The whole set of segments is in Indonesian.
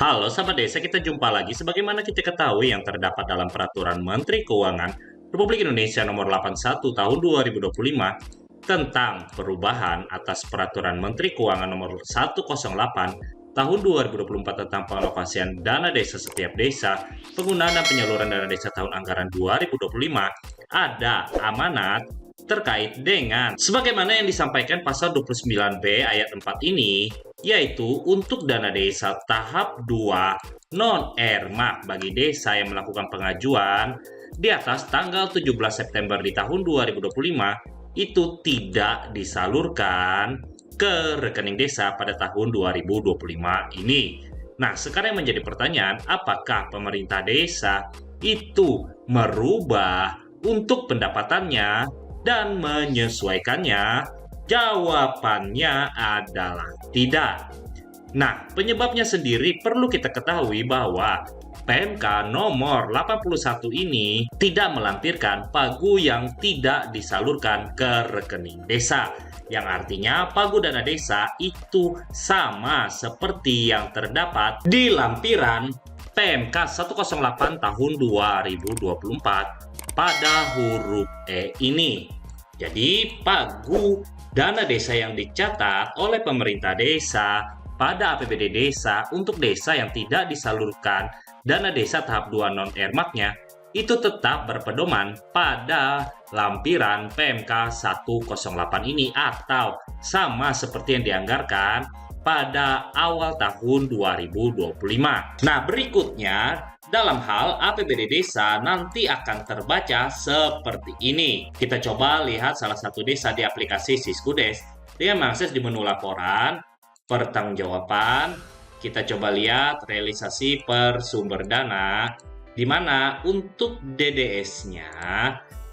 Halo sahabat desa, kita jumpa lagi. Sebagaimana kita ketahui yang terdapat dalam Peraturan Menteri Keuangan Republik Indonesia Nomor 81 Tahun 2025 tentang perubahan atas Peraturan Menteri Keuangan Nomor 108 Tahun 2024 tentang pengalokasian dana desa setiap desa, penggunaan dan penyaluran dana desa tahun anggaran 2025, ada amanat terkait dengan sebagaimana yang disampaikan pasal 29B ayat 4 ini, yaitu untuk dana desa tahap 2 non-ERMAK bagi desa yang melakukan pengajuan di atas tanggal 17 September di tahun 2025 itu tidak disalurkan ke rekening desa pada tahun 2025 ini. Nah, sekarang yang menjadi pertanyaan, apakah pemerintah desa itu merubah untuk pendapatannya dan menyesuaikannya? Jawabannya adalah tidak. Nah, penyebabnya sendiri perlu kita ketahui bahwa PMK nomor 81 ini tidak melampirkan pagu yang tidak disalurkan ke rekening desa. Yang artinya pagu dana desa itu sama seperti yang terdapat di lampiran PMK 108 tahun 2024 pada huruf E ini. Jadi, pagu dana desa yang dicatat oleh pemerintah desa pada APBD desa untuk desa yang tidak disalurkan dana desa tahap 2 non-ERMAK-nya itu tetap berpedoman pada lampiran PMK 108 ini atau sama seperti yang dianggarkan pada awal tahun 2025. Nah, berikutnya dalam hal APBD desa nanti akan terbaca seperti ini. Kita coba lihat salah satu desa di aplikasi Siskudes. Dia mengakses di menu laporan, pertanggungjawaban. Kita coba lihat realisasi per sumber dana, di mana untuk DDS-nya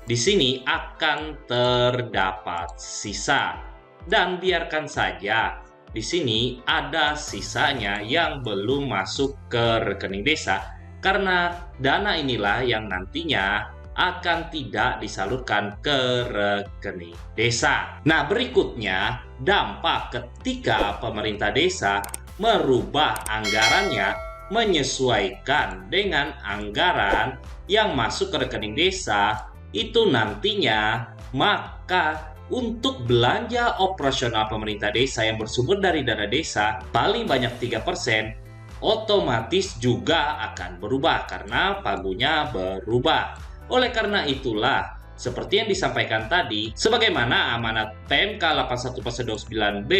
di sini akan terdapat sisa. Dan biarkan saja di sini ada sisanya yang belum masuk ke rekening desa, karena dana inilah yang nantinya akan tidak disalurkan ke rekening desa. Nah, berikutnya dampak ketika pemerintah desa merubah anggarannya menyesuaikan dengan anggaran yang masuk ke rekening desa itu nantinya, maka untuk belanja operasional pemerintah desa yang bersumber dari dana desa paling banyak 3%, otomatis juga akan berubah karena pagunya berubah. Oleh karena itulah, seperti yang disampaikan tadi, sebagaimana amanat PMK 81/29B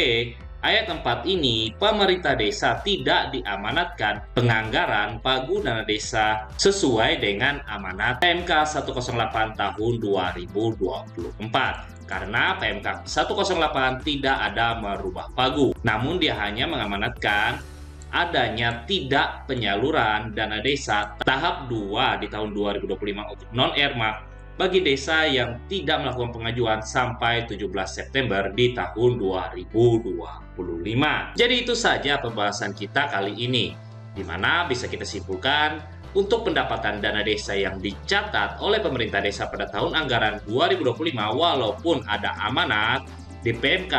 ayat 4 ini, pemerintah desa tidak diamanatkan penganggaran pagu dana desa sesuai dengan amanat PMK 108 tahun 2024. Karena PMK 108 tidak ada merubah pagu, namun dia hanya mengamanatkan adanya tidak penyaluran dana desa tahap 2 di tahun 2025 untuk non-ERMAK bagi desa yang tidak melakukan pengajuan sampai 17 September di tahun 2025. Jadi itu saja pembahasan kita kali ini, di mana bisa kita simpulkan untuk pendapatan dana desa yang dicatat oleh pemerintah desa pada tahun anggaran 2025 walaupun ada amanat di PMK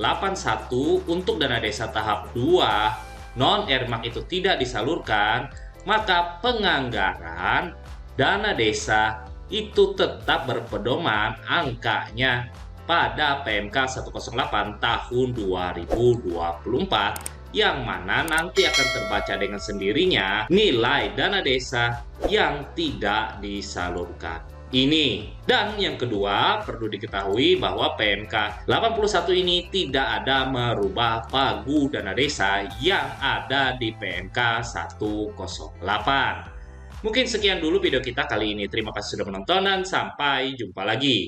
81 untuk dana desa tahap 2 non-ERMAK itu tidak disalurkan, maka penganggaran dana desa itu tetap berpedoman angkanya pada PMK 108 tahun 2024 yang mana nanti akan terbaca dengan sendirinya nilai dana desa yang tidak disalurkan ini. Dan yang kedua, perlu diketahui bahwa PMK 81 ini tidak ada merubah pagu dana desa yang ada di PMK 108. Mungkin sekian dulu video kita kali ini. Terima kasih sudah menonton dan sampai jumpa lagi.